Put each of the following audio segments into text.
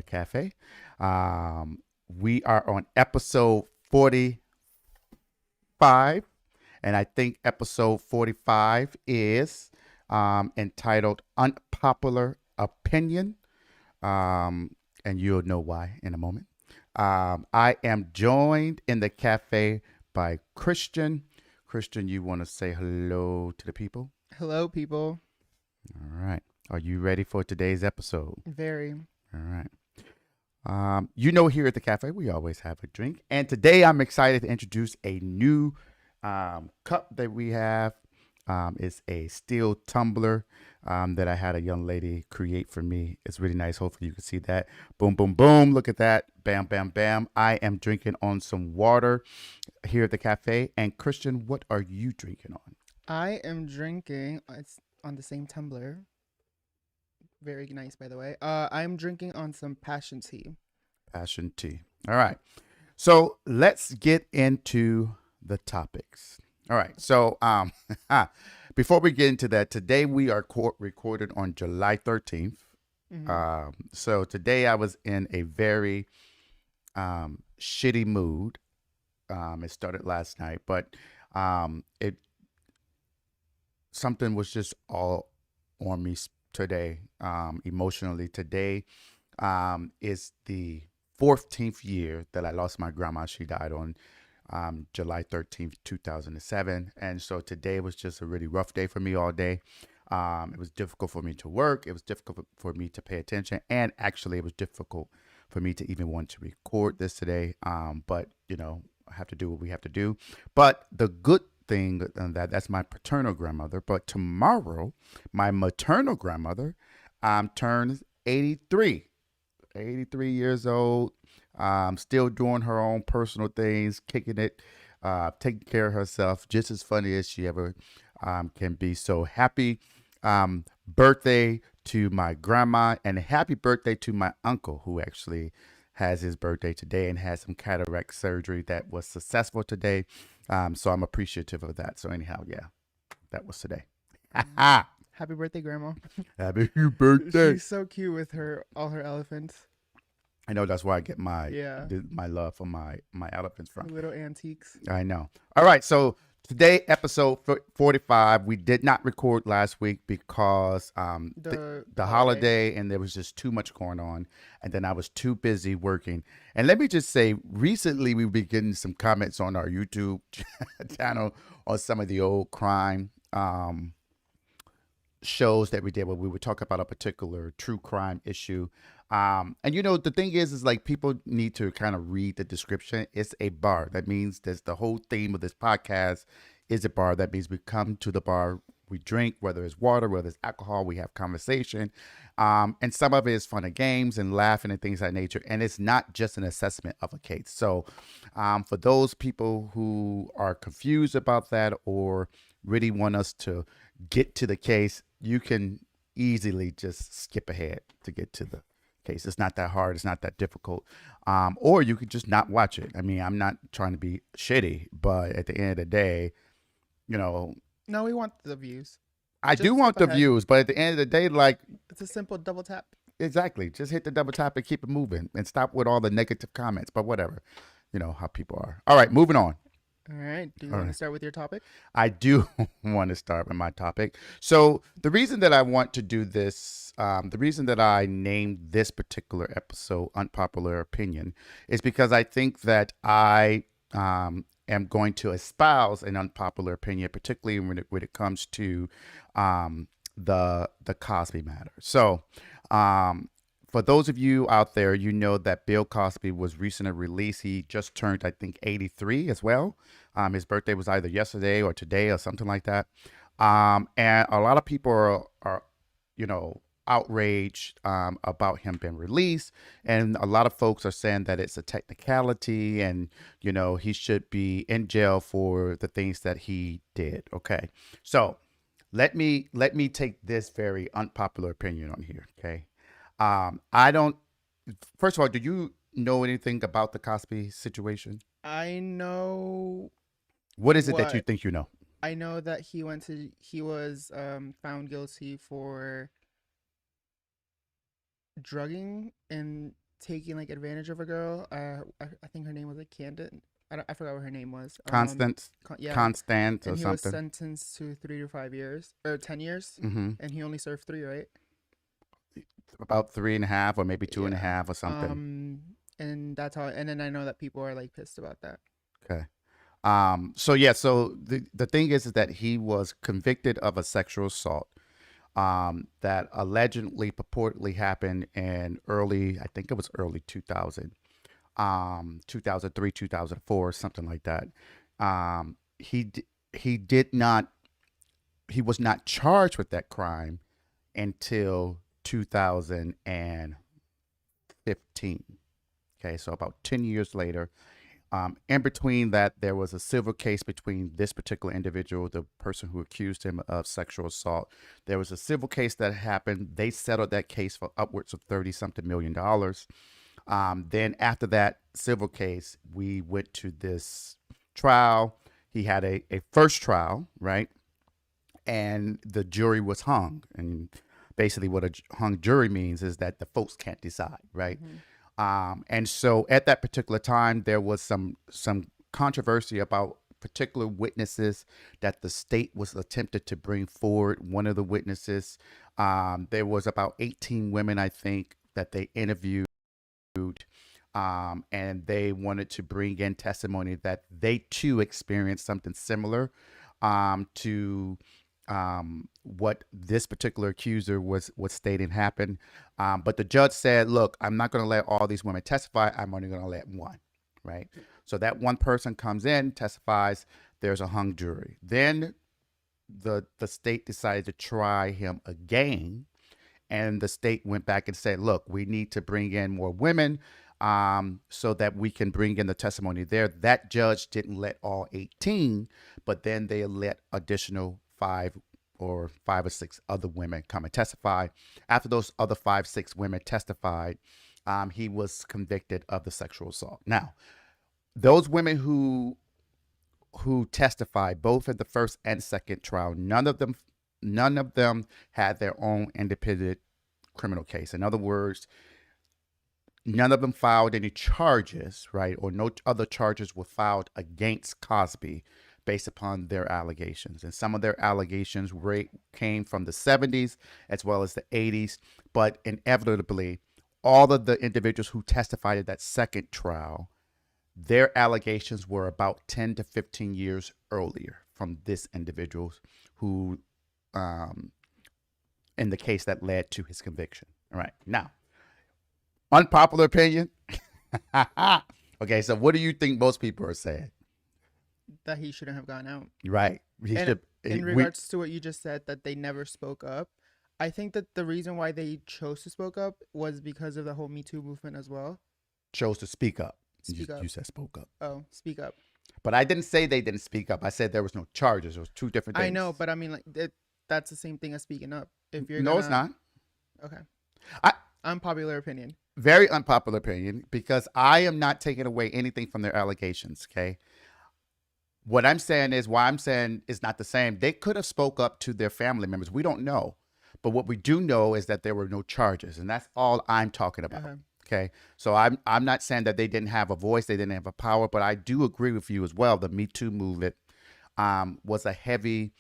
Café. We are on episode 45, and I think episode 45 is entitled Unpopular Opinion. And you'll know why in a moment. I am joined in the cafe by Christian. Christian, you want to say hello to the people? Hello, people. All right. Are you ready for today's episode? Very. All right. Here at the cafe, we always have a drink. And today I'm excited to introduce a new cup that we have. It's a steel tumbler that I had a young lady create for me. It's really nice. Hopefully you can see that. Boom, boom, boom. Look at that. Bam, bam, bam. I am drinking on some water here at the cafe. And Christian, what are you drinking on? I am drinking. It's on the same tumbler. Very nice, by the way. I'm drinking on some passion tea. Passion tea. All right. So let's get into the topics. All right. So before we get into that, today we are recorded on July 13th. So today I was in a very shitty mood. It started last night, but it something was just all on me today, emotionally. Today is the 14th year that I lost my grandma. She died on July 13th, 2007. And so today was just a really rough day for me all day. It was difficult for me to work. It was difficult for me to pay attention. And actually, it was difficult for me to even want to record this today. But, I have to do what we have to do. But the good thing that's my paternal grandmother. But tomorrow, my maternal grandmother turns 83. 83 years old, still doing her own personal things, kicking it, taking care of herself, just as funny as she ever can be. So happy birthday to my grandma, and happy birthday to my uncle, who actually has his birthday today and had some cataract surgery that was successful today. So I'm appreciative of that. So anyhow, yeah, that was today. Happy birthday, Grandma. Happy birthday. She's so cute with all her elephants. I know that's where I get my love for my elephants from. Little antiques. I know. All right, so today, episode 45. We did not record last week because the holiday, and there was just too much going on, and then I was too busy working. And let me just say, recently we've been getting some comments on our YouTube channel on some of the old crime shows that we did where we would talk about a particular true crime issue. And the thing is like people need to kind of read the description. It's a bar. That means that's the whole theme of this podcast is a bar. That means we come to the bar, we drink, whether it's water, whether it's alcohol, we have conversation. And some of it is fun and games and laughing and things of that nature. And it's not just an assessment of a case. So for those people who are confused about that or really want us to get to the case, you can easily just skip ahead to get to the case. It's not that hard. It's not that difficult. Or you could just not watch it. I mean, I'm not trying to be shitty, but at the end of the day, No, we want the views. I do want the views, but at the end of the day, like, it's a simple double tap. Exactly. Just hit the double tap and keep it moving and stop with all the negative comments, but whatever. You know how people are. All right, moving on. All right. Do you want to start with your topic? I do want to start with my topic. So the reason that I want to do this, the reason that I named this particular episode Unpopular Opinion is because I think that I am going to espouse an unpopular opinion, particularly when it comes to the Cosby matter. So for those of you out there, you know that Bill Cosby was recently released. He just turned, I think, 83 as well. His birthday was either yesterday or today or something like that. And a lot of people are outraged about him being released. And a lot of folks are saying that it's a technicality and, he should be in jail for the things that he did. Okay. So let me take this very unpopular opinion on here. Okay. I don't, first of all, do you know anything about the Cosby situation? I know. What is it that you think you know? I know that he was found guilty for drugging and taking like advantage of a girl. I think her name was like Candid. I forgot what her name was. Constance, Yeah, Constant or and he was something. sentenced to 3 to 5 years or 10 years, Hmm. and he only served 3, right? About 3.5 or maybe two and a Yeah. half or something. Um, and that's how. And then I know that people are like pissed about that. Okay. So yeah, so the thing is that he was convicted of a sexual assault that allegedly purportedly happened in early, I think it was early 2000, 2003, 2004, something like that. He did not, he was not charged with that crime until 2015. Okay, so about 10 years later. In between that, there was a civil case between this particular individual, the person who accused him of sexual assault. There was a civil case that happened. They settled that case for upwards of 30 something million dollars. Then after that civil case, we went to this trial. He had a first trial, right? And the jury was hung. And basically, what a hung jury means is that the folks can't decide, right? Hmm. And so at that particular time, there was some controversy about particular witnesses that the state was attempted to bring forward. One of the witnesses, there was about 18 women, I think, that they interviewed, and they wanted to bring in testimony that they too experienced something similar to what this particular accuser was stating happened. But the judge said, "Look, I'm not going to let all these women testify. I'm only going to let one." Right. So that one person comes in, testifies. There's a hung jury. Then the state decided to try him again, and the state went back and said, "Look, we need to bring in more women so that we can bring in the testimony there." That judge didn't let all 18, but then they let additional five or six other women come and testify. After those other 5, 6 women testified, he was convicted of the sexual assault. Now, those women who testified both at the first and second trial, none of them had their own independent criminal case. In other words, none of them filed any charges, right? Or no other charges were filed against Cosby based upon their allegations. And some of their allegations came from the 70s as well as the 80s. But inevitably, all of the individuals who testified at that second trial, their allegations were about 10 to 15 years earlier from this individual who, um, in the case that led to his conviction. All right. Now, unpopular opinion. Okay, so what do you think most people are saying? That he shouldn't have gone out. Right. He And should. in We regards to what you just said, that they never spoke up, I think that the reason why they chose to spoke up was because of the whole Me Too movement as well. chose to speak up. You, Speak up. you said spoke up, Oh, speak up. but I didn't say they didn't speak up. I said there was no charges. It was two different I things. know, but I mean, like, that's the same thing as speaking up. If you're No, it's gonna, not. okay, I unpopular opinion. Very unpopular opinion because I am not taking away anything from their allegations. Okay. What I'm saying is why I'm saying is not the same. They could have spoke up to their family members. We don't know. But what we do know is that there were no charges, and that's all I'm talking about. Okay. Okay. So I'm not saying that they didn't have a voice, they didn't have a power, but I do agree with you as well. The Me Too movement was a heavy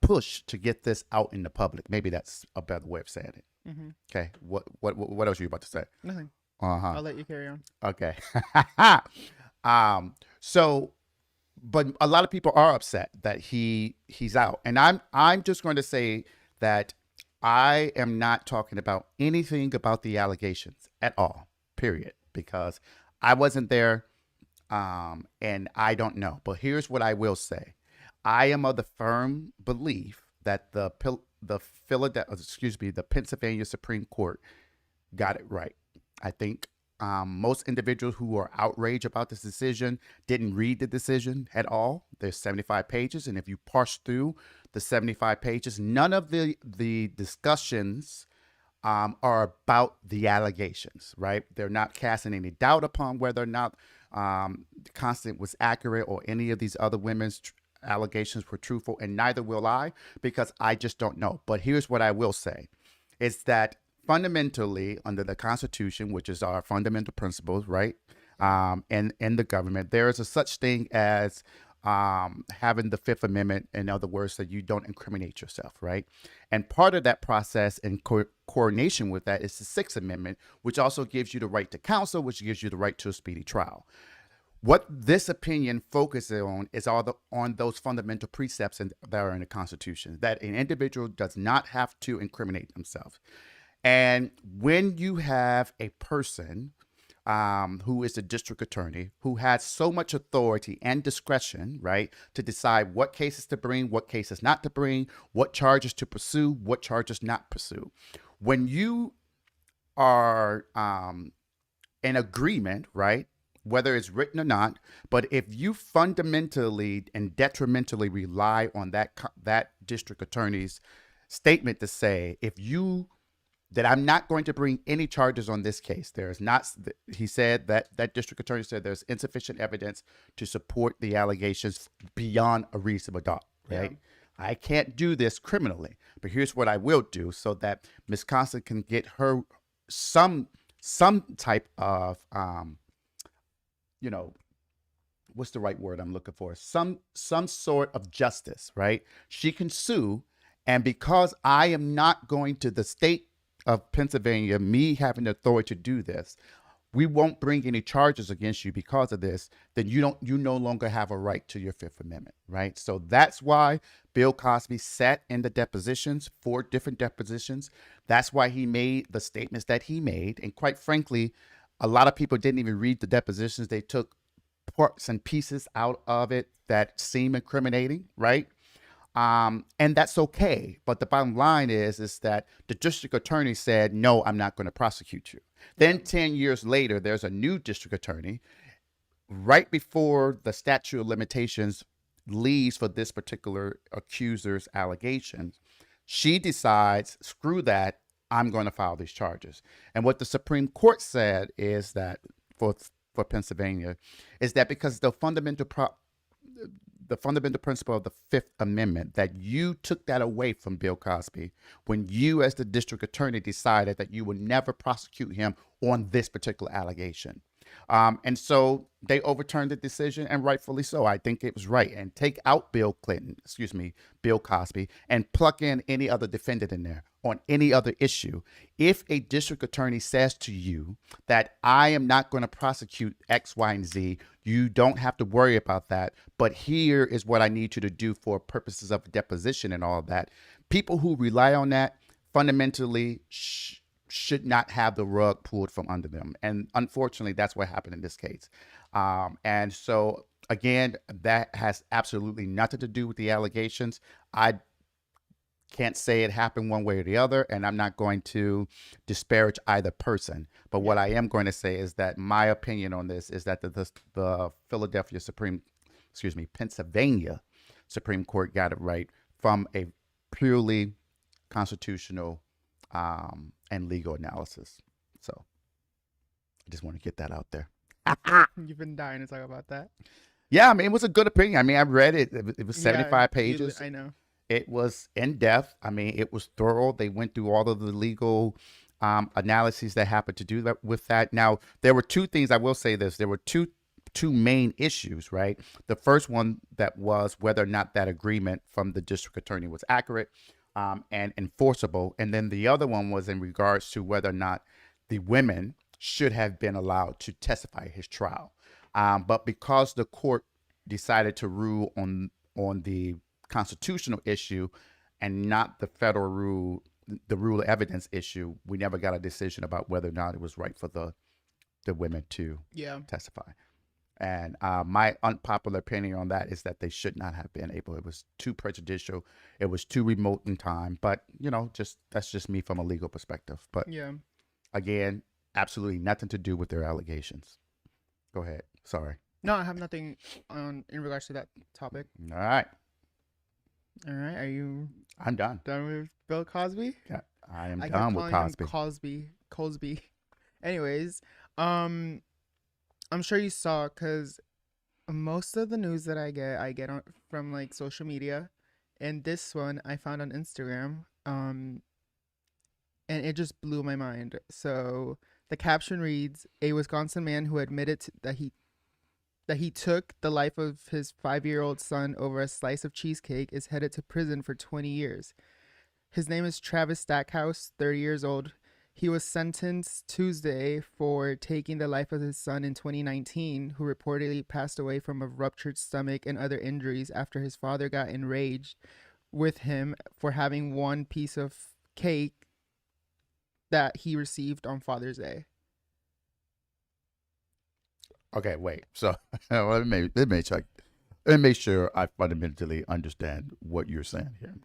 push to get this out in the public. Maybe that's a better way of saying it. Mm-hmm. Okay. What else are you about to say? Nothing. Uh-huh. I'll let you carry on. Okay. So but a lot of people are upset that he's out. And I'm just going to say that I am not talking about anything about the allegations at all. Period. Because I wasn't there and I don't know. But here's what I will say. I am of the firm belief that the Pennsylvania Supreme Court got it right. I think most individuals who are outraged about this decision didn't read the decision at all. There's 75 pages, and if you parse through the 75 pages, none of the discussions are about the allegations, right? They're not casting any doubt upon whether or not Constant was accurate or any of these other women's allegations were truthful, and neither will I because I just don't know. But here's what I will say is that fundamentally, under the Constitution, which is our fundamental principles, right? And in the government, there is a such thing as having the Fifth Amendment. In other words, that you don't incriminate yourself, right? And part of that process in coordination with that is the Sixth Amendment, which also gives you the right to counsel, which gives you the right to a speedy trial. What this opinion focuses on is on those fundamental precepts that are in the Constitution, that an individual does not have to incriminate themselves. And when you have a person who is a district attorney who has so much authority and discretion, right, to decide what cases to bring, what cases not to bring, what charges to pursue, what charges not pursue. When you are in agreement, right, whether it's written or not, but if you fundamentally and detrimentally rely on that district attorney's statement to say, if you that I'm not going to bring any charges on this case. There is not, he said that district attorney said there's insufficient evidence to support the allegations beyond a reasonable doubt, right? Yeah. I can't do this criminally, but here's what I will do so that Miss Constant can get her some type of, what's the right word I'm looking for? Some sort of justice, right? She can sue, and because I am not going to the state of Pennsylvania, me having the authority to do this, we won't bring any charges against you because of this, then you no longer have a right to your Fifth Amendment, right? So that's why Bill Cosby sat in the depositions, 4 different depositions. That's why he made the statements that he made. And quite frankly, a lot of people didn't even read the depositions. They took parts and pieces out of it that seem incriminating, right? And that's okay. But the bottom line is that the district attorney said, no, I'm not going to prosecute you. Then 10 years later, there's a new district attorney right before the statute of limitations leaves for this particular accuser's allegations. She decides, screw that, I'm going to file these charges. And what the Supreme Court said is that for Pennsylvania is that because the fundamental principle of the Fifth Amendment, that you took that away from Bill Cosby when you, as the district attorney, decided that you would never prosecute him on this particular allegation. And so they overturned the decision, and rightfully so. I think it was right. And take out Bill Cosby, and pluck in any other defendant in there on any other issue. If a district attorney says to you that I am not going to prosecute X, Y, and Z, you don't have to worry about that. But here is what I need you to do for purposes of deposition and all of that. People who rely on that fundamentally should not have the rug pulled from under them. And unfortunately, that's what happened in this case. And so, again, that has absolutely nothing to do with the allegations. I can't say it happened one way or the other, and I'm not going to disparage either person. But what I am going to say is that my opinion on this is that the Pennsylvania Supreme Court got it right from a purely constitutional and legal analysis. So I just want to get that out there. You've been dying to talk about that. Yeah, I mean, it was a good opinion. I mean, I read it. It was 75 pages. I know. It was in depth. I mean, it was thorough. They went through all of the legal analyses that happened to do that with that. Now, there were 2 things. I will say this. There were two main issues, right? The first one that was whether or not that agreement from the district attorney was accurate and enforceable. And then the other one was in regards to whether or not the women should have been allowed to testify at his trial. But because the court decided to rule on the constitutional issue and not the federal rule, the rule of evidence issue, we never got a decision about whether or not it was right for the women to testify. And my unpopular opinion on that is that they should not have been able. It was too prejudicial. It was too remote in time. But, that's just me from a legal perspective. But again, absolutely nothing to do with their allegations. Go ahead. Sorry. No, I have nothing in regards to that topic. All right. Are you? I'm done. Done with Bill Cosby? Yeah, I am done with Cosby. Cosby. Anyways, I'm sure you saw, because most of the news that I get from like social media, and this one I found on Instagram. and it just blew my mind. So the caption reads, "A Wisconsin man who admitted that he took the life of his 5-year-old son over a slice of cheesecake is headed to prison for 20 years. His name is Travis Stackhouse, 30 years old. He was sentenced Tuesday for taking the life of his son in 2019, who reportedly passed away from a ruptured stomach and other injuries after his father got enraged with him for having one piece of cake that he received on Father's Day." Okay, wait. So let me check. Let me make sure I fundamentally understand what you're saying here.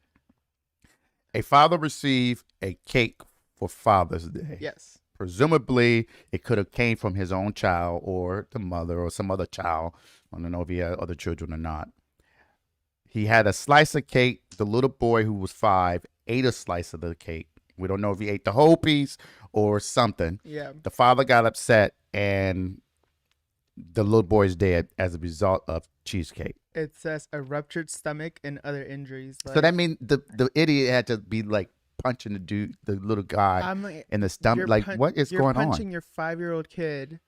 A father received a cake for Father's Day. Yes. Presumably, it could have came from his own child or the mother or some other child. I don't know if he had other children or not. He had a slice of cake. The little boy who was 5 ate a slice of the cake. We don't know if he ate the whole piece or something. Yeah. The father got upset and the little boy's dead as a result of cheesecake. It says a ruptured stomach and other injuries. So that means the idiot had to be like punching the little guy I'm like, in the stomach. Like, what is going You're on? punching your 5-year-old kid,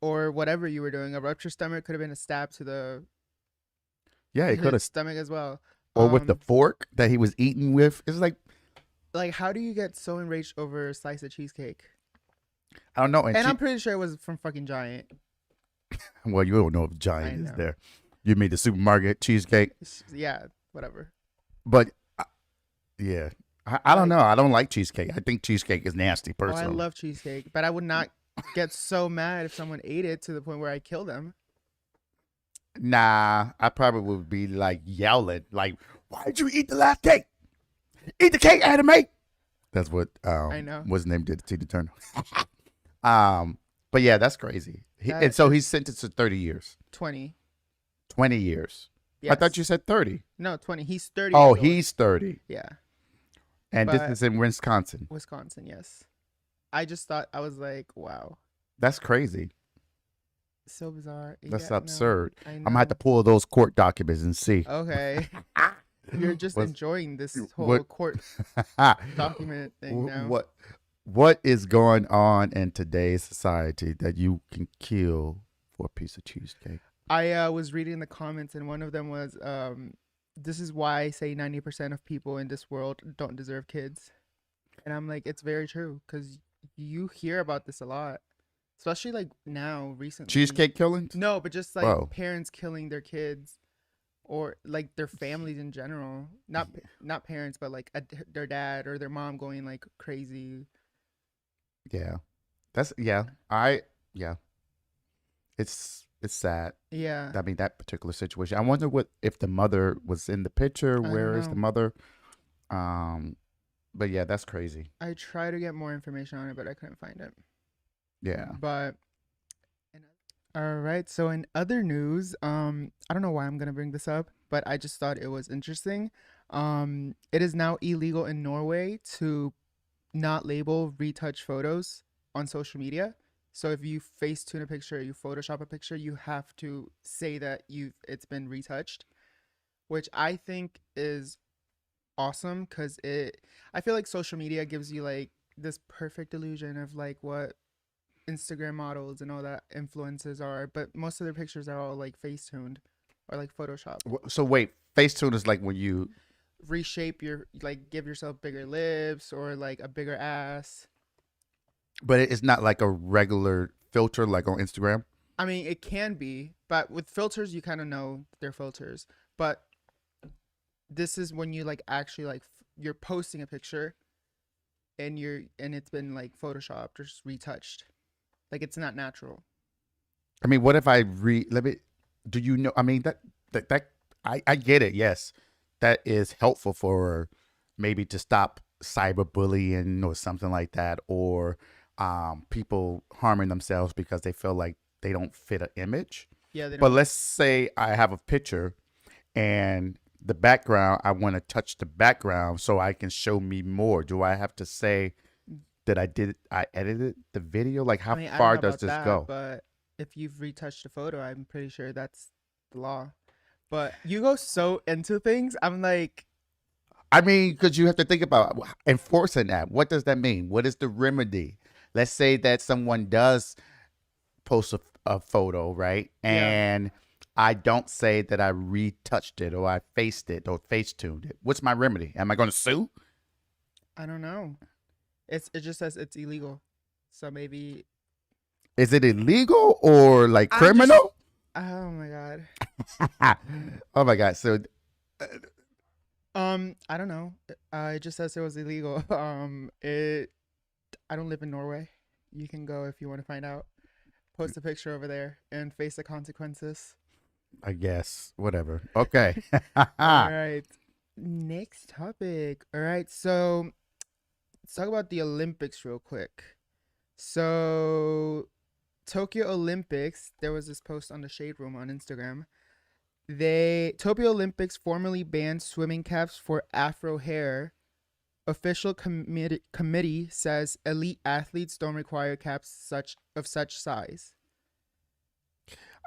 or whatever you were doing. A ruptured stomach could have been a stab to the Yeah, it could his have, stomach as well. or with the fork that he was eating with. It's like how do you get so enraged over a slice of cheesecake? I don't know. And I'm pretty sure it was from fucking Giant. Well, you don't know if I Giant is know. there. You made the supermarket cheesecake, Yeah, whatever. but yeah, I don't know. I don't like cheesecake. I think cheesecake is nasty. Oh, I Personally, love cheesecake, but I would not get so mad if someone ate it to the point where I kill them. nah, I probably would be like yelling, like, "Why'd you eat the last cake? Eat the cake, anime." That's what I know. what's his name did to Tina Turner. But yeah, that's crazy. That And so is he's sentenced to 30 years, 20. 20 years. Yes. I thought you said 30. No, 20. He's 30 Oh, years old. he's 30. Yeah. And this But is in Wisconsin. Wisconsin, yes. I just thought, I was like, wow. That's crazy. So bizarre. That's Yeah, no, absurd. I I'm going to have to know. pull those court documents and see. Okay. You're just What's- enjoying this whole what- court document thing now. What is going on in today's society that you can kill for a piece of cheesecake? I was reading the comments, and one of them was, this is why I say 90% of people in this world don't deserve kids. And I'm like, it's very true, because you hear about this a lot, especially like now, recently. Cheesecake killings? No, but just like Whoa. parents killing their kids, or like their families in general. Not parents, but like their dad or their mom going like crazy. Yeah. Yeah. It's sad. Yeah. I mean, that particular situation. I wonder if the mother was in the picture. don't Where is the know. mother? But yeah, that's crazy. I tried to get more information on it, but I couldn't find it. Yeah. But all right, so in other news, I don't know why I'm gonna bring this up, but I just thought it was interesting. It is now illegal in Norway to not label retouch photos on social media. So if you Facetune a picture, you Photoshop a picture, you have to say that it's been retouched, which I think is awesome, because I feel like social media gives you like this perfect illusion of like what Instagram models and all that influences are, but most of their pictures are all like Facetuned or like Photoshop. So wait, Facetune is like when you Reshape your, like, give yourself bigger lips or like a bigger ass. but it's not like a regular filter like on Instagram. I mean, it can be, but with filters, you kind of know they're filters. But this is when you like actually like you're posting a picture, and it's been like photoshopped or just retouched, like it's not natural. I mean, what if I let me? Do you know? I mean, that I get it. Yes, that is helpful for maybe to stop cyberbullying or something like that, or people harming themselves because they feel like they don't fit an image. Yeah, they But don't. let's say I have a picture and the background, I want to touch the background so I can show me more. Do I have to say that I edited the video? Like, how I mean, I don't far know does about this that, go? but if you've retouched a photo, I'm pretty sure that's the law. But you go so into things, I'm like, I mean, because you have to think about enforcing that. What does that mean? What is the remedy? Let's say that someone does post a photo, right? Yeah, And I don't say that I retouched it or I faced it or face tuned it. What's my remedy? Am I going to sue? I don't know. It just says it's illegal. So maybe Is it illegal or like I just criminal? oh my god. Oh my God. So, I don't know. It just says it was illegal. It I don't live in Norway. You can go if you want to find out. Post a picture over there and face the consequences. I guess, whatever. Okay. All right. Next topic. All right. So let's talk about the Olympics real quick. So Tokyo Olympics, there was this post on the Shade Room on Instagram. Tokyo Olympics formally banned swimming caps for afro hair. Official committee says elite athletes don't require caps such size.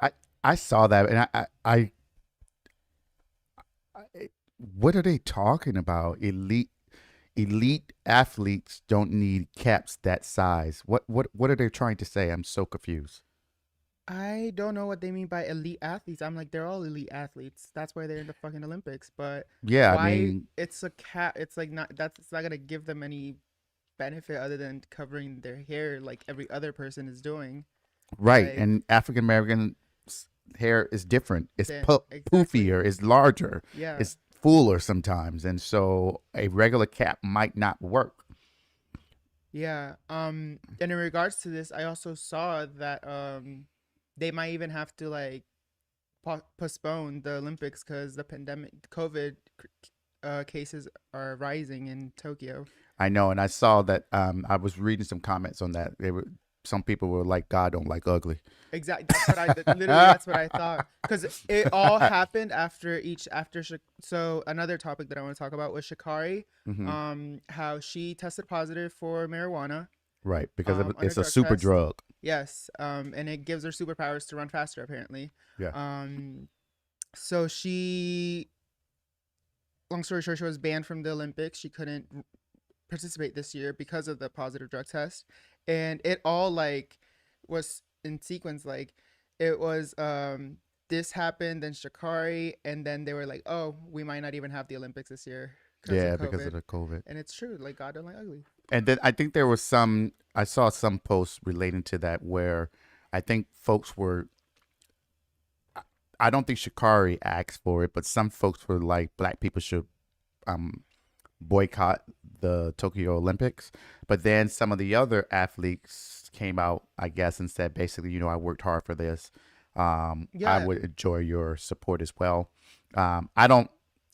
I I saw that and I what are they talking about? Elite athletes don't need caps that size. What are they trying to say? I'm so confused. I don't know what they mean by elite athletes. I'm like, they're all elite athletes. That's why they're in the fucking Olympics. But Yeah, I why mean, it's a cap? It's like not that's it's not gonna give them any benefit other than covering their hair like every other person is doing. right. Like And African American hair is different. It's exactly. poofier, it's larger, Yeah. it's fuller sometimes, and so a regular cap might not work. Yeah. And in regards to this, I also saw that they might even have to like postpone the Olympics because the pandemic, COVID cases are rising in Tokyo. I know, and I saw that. I was reading some comments on that. Some people were like, "God don't like ugly." Exactly. That's what literally. That's what I thought because it all happened after each after. So another topic that I want to talk about was Shikari. Hmm. How she tested positive for marijuana. Right, because On a it's a drug super test. drug. Yes. And it gives her superpowers to run faster apparently. Yeah. Um. So she, long story short, she was banned from the Olympics. She couldn't participate this year because of the positive drug test, and it all like was in sequence. Like it was this happened, then Shakari, and then they were like, oh, we might not even have the Olympics this year because of Yeah, because of COVID. the COVID. And it's true, like God don't like ugly. And then I think there was some. I saw some posts relating to that where I think folks were. I don't think Shikari asked for it, but some folks were like, black people should um, boycott the Tokyo Olympics. But then some of the other athletes came out, I guess, and said basically, I worked hard for this. I Yeah, would enjoy your support as well. I don't,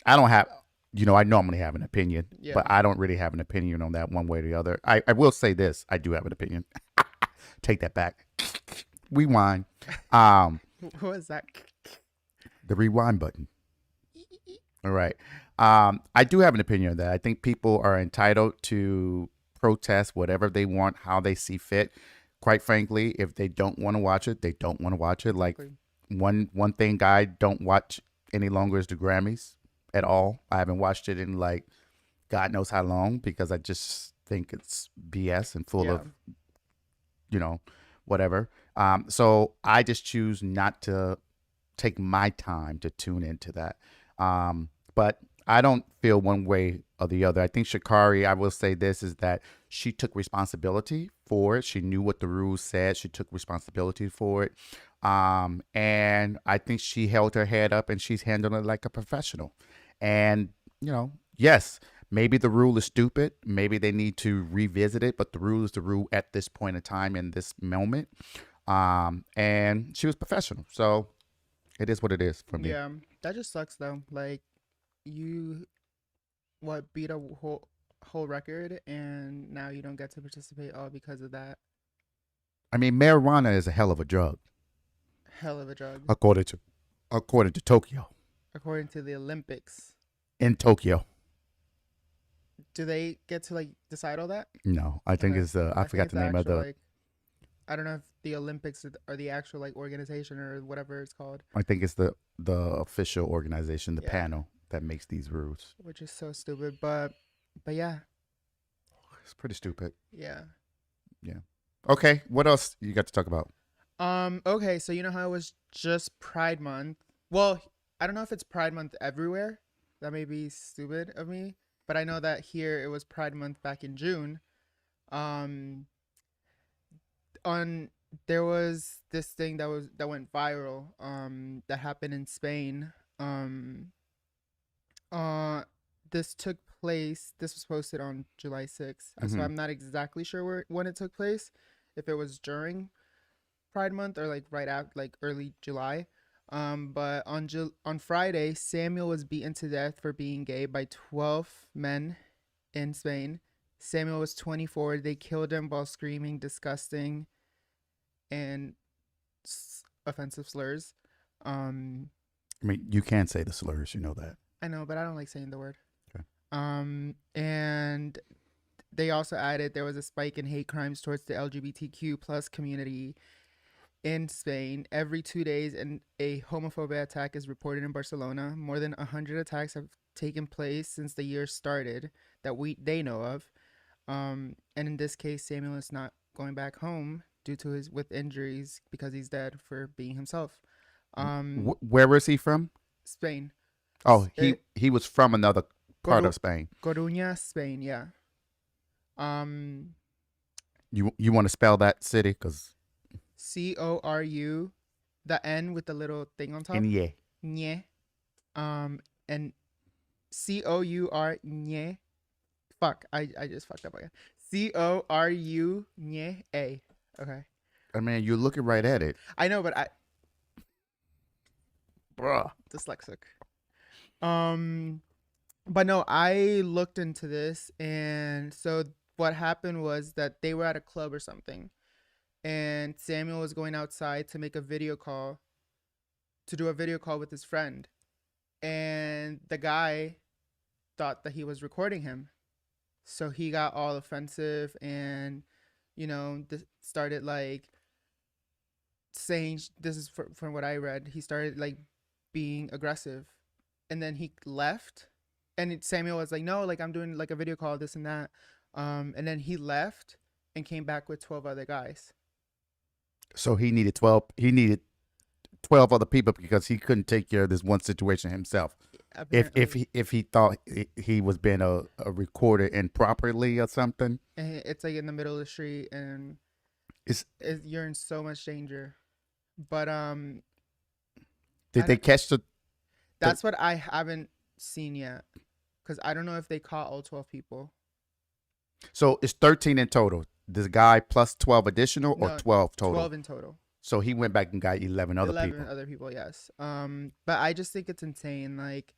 I don't have, I normally have an opinion, yeah. but I don't really have an opinion on that one way or the other. I will say this: I do have an opinion. Take that back. Rewind. Um, What was that? the rewind button. All right. I do have an opinion on that. I think people are entitled to protest whatever they want, how they see fit. Quite frankly, if they don't want to watch it, they don't want to watch it. Like Exactly. one thing I don't watch any longer is the Grammys at all. I haven't watched it in like God knows how long because I just think it's BS and full Yeah, of you know whatever. So I just choose not to take my time to tune into that. But I don't feel one way or the other. I think Shakari, I will say this, is that she took responsibility for it. She knew what the rules said. She took responsibility for it. And I think she held her head up and she's handled it like a professional. And, yes, maybe the rule is stupid. Maybe they need to revisit it, but the rule is the rule at this point in time in this moment. And she was professional. So it is what it is for me. yeah. That just sucks though. Like you, what beat a whole record, and now you don't get to participate all because of that. I mean, marijuana is a hell of a drug, Hell of a drug. according to Tokyo. According to the Olympics. In Tokyo, Do they get to like decide all that? no, I think Okay. it's I I think forgot it's the the name of actual the. like I don't know if the Olympics are the actual like organization or whatever it's called. I think it's the official organization, the Yeah. panel. that makes these rules. which is so stupid. But yeah, It's pretty stupid. yeah. Yeah. Okay. What else you got to talk about? Okay, so you know how it was just Pride Month? Well, I don't know if it's Pride Month everywhere. That may be stupid of me, but I know that here it was Pride Month back in June. Um, on There was this thing that went viral. That happened in Spain. Um, uh, this took place. This was posted on July 6th, so Mm-hmm. I'm not exactly sure when it took place. If it was during Pride Month or like right after, like early July. But on Friday, Samuel was beaten to death for being gay by 12 men in Spain. Samuel was 24. They killed him while screaming disgusting and offensive slurs. Um, I mean, you can say the slurs. You know that. I know, but I don't like saying the word. Okay. And they also added there was a spike in hate crimes towards the LGBTQ plus community in Spain. Every 2 days, and a homophobic attack is reported in Barcelona. More than 100 attacks have taken place since the year started that they know of. And in this case, Samuel is not going back home due to his with injuries because he's dead for being himself. Where is he from? Spain. Oh, Uh, he was from another part of Spain. Coruña, Spain. Yeah. Um, You want to spell that city? Because Coru, the N with the little thing on top. yeah. Nye. And Cour nye. Fuck, I just fucked up again. Coru nye a. Okay. I mean, you're looking right at it, I know, but I bruh. dyslexic. But no, I looked into this, and so what happened was that they were at a club or something, and Samuel was going outside to make a video call, to do a video call with his friend, and the guy thought that he was recording him, so he got all offensive and started like saying, this is from what I read, he started like being aggressive, and then he left, and Samuel was like, no, like I'm doing like a video call, this and that, and then he left and came back with 12 other guys. So he needed 12. He needed 12 other people because he couldn't take care of this one situation himself. Apparently. If he thought he was being a recorder improperly or something, And it's like in the middle of the street, and you're in so much danger. But did they catch the? that's what I haven't seen yet, because I don't know if they caught all 12 people. So it's 13 in total. This guy plus 12 additional, or No, 12 total? 12 in total. So he went back and got 11 other 11 people. other people, yes. But I just think it's insane, like,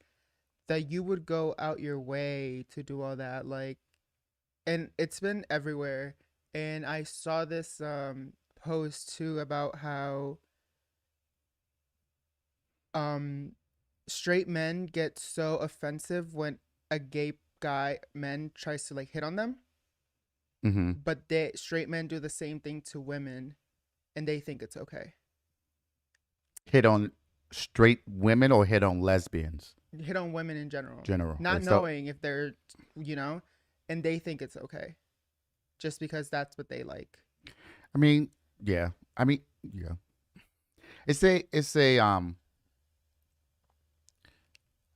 that you would go out your way to do all that, like, and it's been everywhere. And I saw this post too about how straight men get so offensive when a gay man tries to like hit on them, Mm-hmm. but straight men do the same thing to women, and they think it's okay. Hit on straight women or hit on lesbians? Hit on women in general. General. Not So, knowing if they're, and they think it's okay, just because that's what they like. I mean, yeah. I mean, yeah. It's a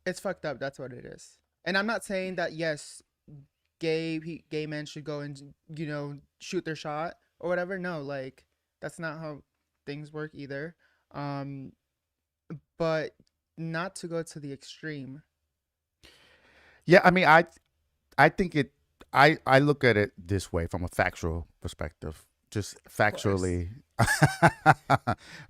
It's fucked up. That's what it is. And I'm not saying that yes, gay men should go and shoot their shot or whatever. No, like that's not how things work either. But not to go to the extreme. Yeah, I mean, I think I look at it this way from a factual perspective. Just factually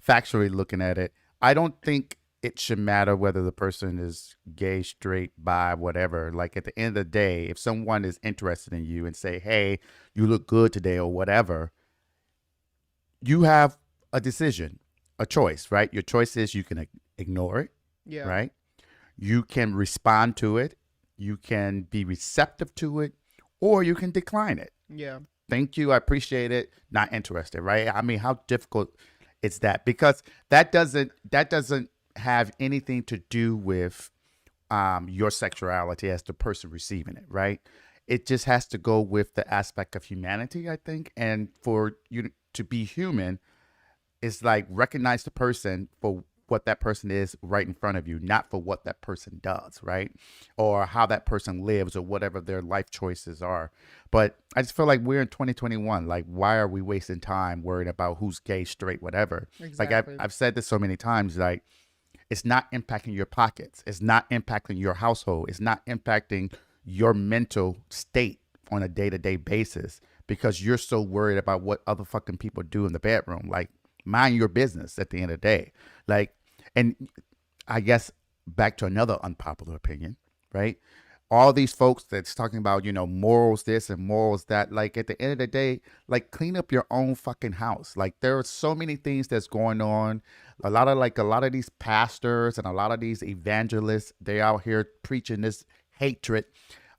factually looking at it. I don't think it should matter whether the person is gay, straight, bi, whatever. Like at the end of the day, if someone is interested in you and say, "Hey, you look good today," or whatever, you have a decision, a choice, right? Your choice is you can ignore it, Yeah. right? You can respond to it, you can be receptive to it, or you can decline it. Yeah. Thank you, I appreciate it, not interested, right? I mean, how difficult is that? Because that doesn't have anything to do with your sexuality as the person receiving it, right? It just has to go with the aspect of humanity, I think. And for you to be human, it's like recognize the person for what that person is right in front of you, not for what that person does, right? Or how that person lives or whatever their life choices are. But I just feel like we're in 2021. Like, why are we wasting time worrying about who's gay, straight, whatever? Like, Exactly. I've said this so many times, like, it's not impacting your pockets. It's not impacting your household. It's not impacting your mental state on a day-to-day basis because you're so worried about what other fucking people do in the bedroom. Like, mind your business at the end of the day. Like, and I guess back to another unpopular opinion, right? All these folks that's talking about, morals this and morals that, like at the end of the day, like clean up your own fucking house. Like there are so many things that's going on. A lot of these pastors and a lot of these evangelists, they out here preaching this hatred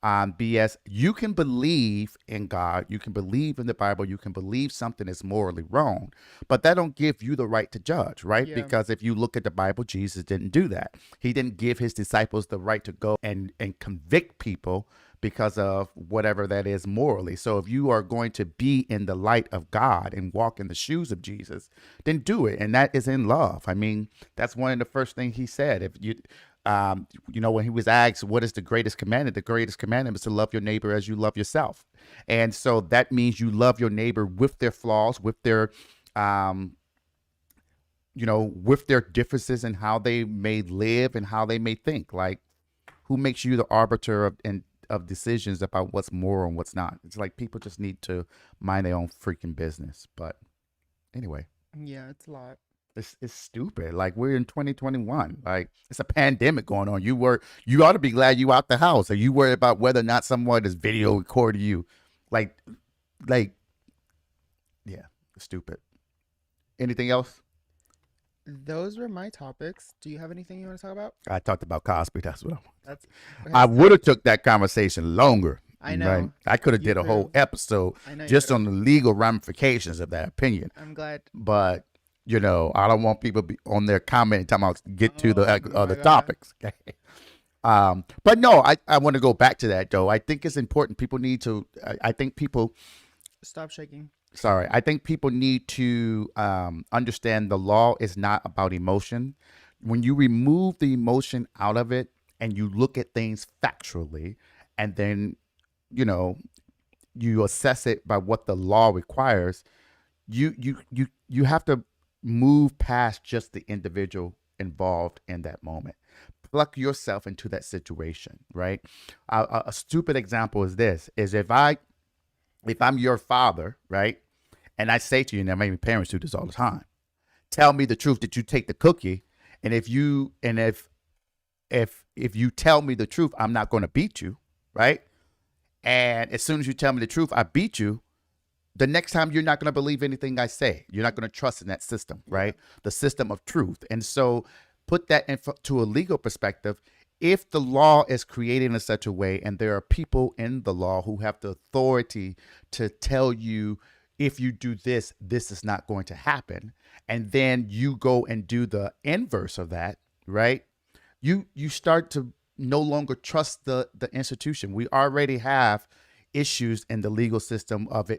BS. You can believe in God, you can believe in the Bible, you can believe something is morally wrong, but that don't give you the right to judge, right? Yeah. Because if you look at the Bible, Jesus didn't do that. He didn't give his disciples the right to go and convict people because of whatever that is morally. So if you are going to be in the light of God and walk in the shoes of Jesus, then do it. And that is in love. I mean, that's one of the first things he said. If you when he was asked, what is the greatest commandment? The greatest commandment is to love your neighbor as you love yourself. And so that means you love your neighbor with their flaws, with their, with their differences in how they may live and how they may think. Like, who makes you the arbiter of decisions about what's moral and what's not? It's like people just need to mind their own freaking business. But anyway. Yeah, it's a lot. It's stupid. Like we're in 2021. Like it's a pandemic going on. You ought to be glad you out the house. Are you worried about whether or not someone is video recording you? Like, like, yeah, stupid. Anything else? Those were my topics. Do you have anything you want to talk about? I talked about Cosby. That's what That's I okay. would have So took that conversation longer. I Right? know I could have you did a could whole have. episode I know you just could have. on the legal ramifications of that opinion. I'm glad. But I don't want people be on their comment talking about get to the Oh other my god. topics. But no, I want to go back to that though. I think it's important. People need to. I think people. Stop shaking. Sorry, I think people need to understand the law is not about emotion. When you remove the emotion out of it and you look at things factually, and then you know you assess it by what the law requires, you have to move past just the individual involved in that moment. Pluck yourself into that situation, right? A stupid example is this: is if I'm your father, right, and I say to you, now maybe parents do this all the time, tell me the truth that you take the cookie, and if you tell me the truth, I'm not going to beat you, right? And as soon as you tell me the truth, I beat you. The next time you're not going to believe anything I say. You're not going to trust in that system, Yeah. right? The system of truth. And so put that into a legal perspective. If the law is created in such a way and there are people in the law who have the authority to tell you if you do this, this is not going to happen, and then you go and do the inverse of that, right? You start to no longer trust the institution. We already have issues in the legal system of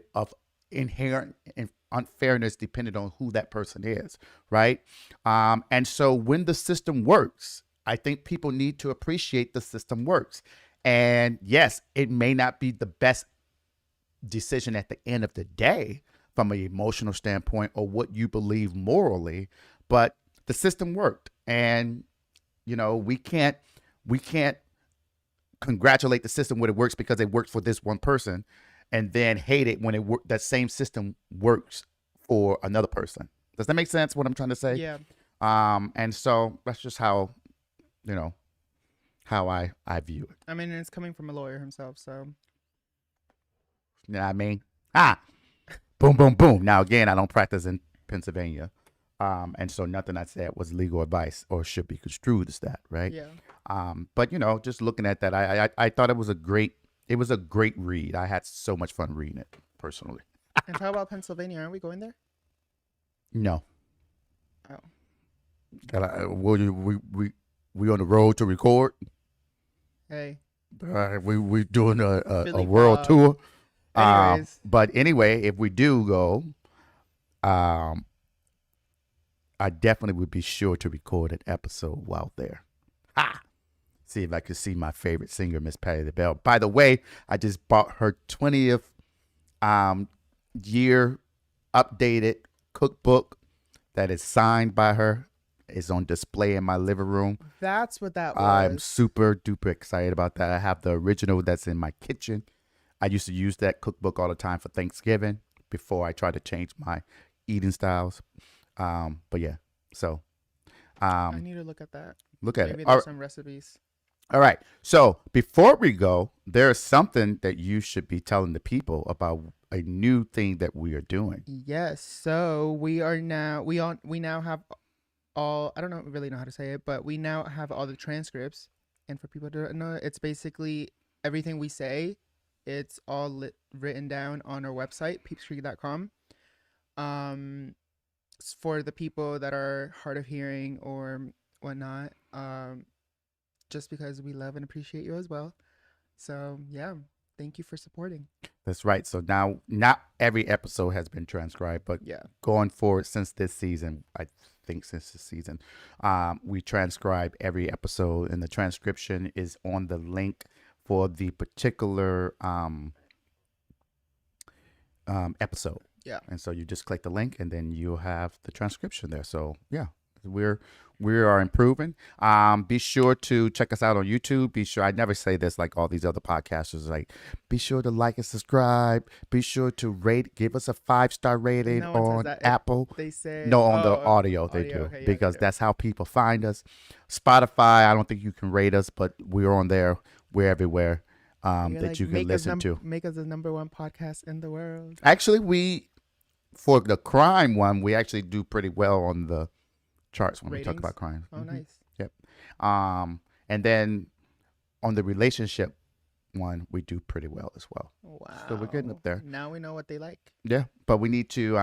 inherent unfairness depending on who that person is, right? And so when the system works, I think people need to appreciate the system works. And yes, it may not be the best decision at the end of the day from an emotional standpoint or what you believe morally, but the system worked. And we can't congratulate the system when it works because it works for this one person and then hate it when that same system works for another person. Does that make sense what I'm trying to say? Yeah. And so that's just you know how I view it. I mean, it's coming from a lawyer himself, so You know what I mean? Ah, boom, boom, boom. Now again, I don't practice in Pennsylvania. And so nothing I said was legal advice or should be construed as that, right? yeah. But just looking at that, I thought it was a great read. I had so much fun reading it personally. And talk about Pennsylvania. Aren't we going there? No, Oh. we on the road to record. Hey, we're doing a Billy world Bob. tour. Anyways, But anyway, if we do go, um, I definitely would be sure to record an episode while there. Ha! See if I could see my favorite singer, Miss Patti LaBelle. By the way, I just bought her 20th um, year updated cookbook that is signed by her. It's on display in my living room. that's what that I'm was. super duper excited about that. I have the original that's in my kitchen. I used to use that cookbook all the time for Thanksgiving before I tried to change my eating styles. But yeah, so I need to look at that. look at it. Maybe All there's right. some recipes. All right. So before we go, there's something that you should be telling the people about a new thing that we are doing. Yes. So we now have all. I don't know really know how to say it, but we now have all the transcripts. And for people to know, it's basically everything we say. It's all written down on our website, peepscreek.com. For the people that are hard of hearing or whatnot, just because we love and appreciate you as well. So yeah, thank you for supporting. That's right. So now, not every episode has been transcribed, but Yeah. going forward since this season, we transcribe every episode, and the transcription is on the link for the particular episode. Yeah. And so you just click the link, and then you'll have the transcription there. So yeah, we are improving. Be sure to check us out on YouTube. Be sure, I never say this like all these other podcasters, like be sure to like and subscribe. Be sure to give us a 5-star rating No one says on that. Apple. They say No, on the audio they audio, do, okay, yeah, because yeah. that's how people find us. Spotify, I don't think you can rate us, but we're on there. We're everywhere You're that like, you can listen to. make us the #1 podcast in the world. Actually, for the crime one, we actually do pretty well on the charts when we talk Ratings? about crime. Oh, nice. Yep. And then on the relationship one, we do pretty well as well. Wow. So we're getting up there. Now we know what they like. Yeah, but we need to,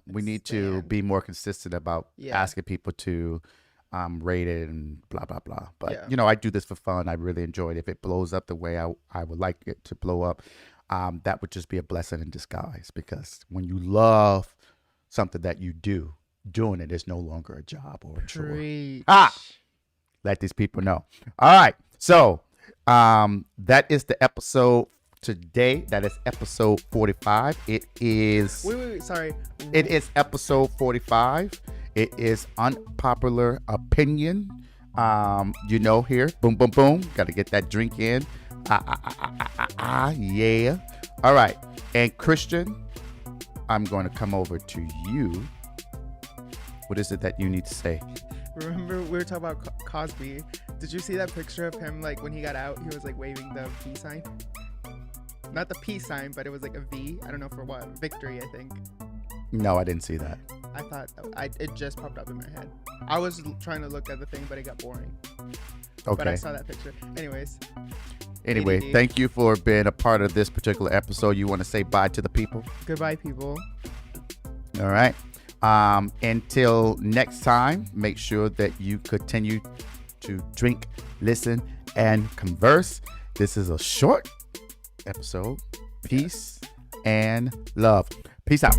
we need to Expand. be more consistent about Yeah. asking people to rate it and blah blah blah. But Yeah. I do this for fun. I really enjoy it. If it blows up the way I would like it to blow up, that would just be a blessing in disguise. Because when you love something that you do, doing it is no longer a job or a chore. Preach. Let these people know. All right. So that is the episode today. That is episode 45. It is. Wait. Sorry. It is episode 45. It is Unpopular Opinion. Here. Boom, boom, boom. Got to get that drink in. Yeah. All right. And Christian, I'm going to come over to you. What is it that you need to say? Remember we were talking about Cosby. Did you see that picture of him, like when he got out, he was like waving the V sign? Not the peace sign, but it was like a V. I don't know for what. Victory, I think. No, I didn't see that. I thought it just popped up in my head. I was trying to look at the thing, but it got boring. But I Okay. saw that picture. Anyways, Anyway, ADD. thank you for being a part of this particular episode. You want to say bye to the people? goodbye, people. All right. Until next time, make sure that you continue to drink, listen, and converse. This is a short episode. Peace and love. Peace out.